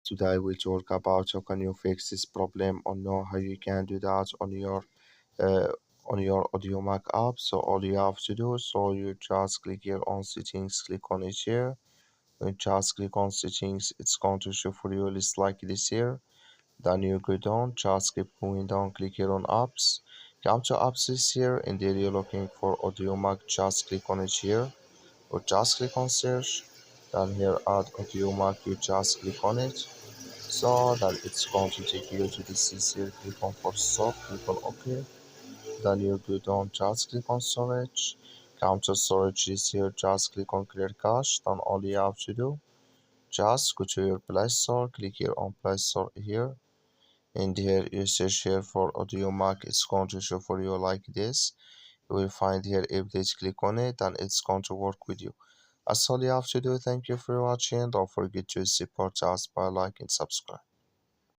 Today we'll talk about how can you fix this problem or know how you can do that uh, on your Audiomack app. So all you have to do, so you just click here on settings, click on it here. When you just click on settings, it's going to show for you a list like this here. Then you go down, just keep going down, click here on apps. Come to apps is here, and there you're looking for Audiomack, just click on it here. Or just click on search. Then here add Audiomack, you just click on it. So then it's going to take you to this is here, click on for stop, click on OK. Then you go down, just click on storage. Come to storage is here, just click on clear cache. Then all you have to do, just go to your Play Store, click here on Play Store here. And here you search here for Audiomack, it's going to show for you like this. You will find here update, click on it and it's going to work with you. That's all you have to do. Thank you for watching. Don't forget to support us by like and subscribe.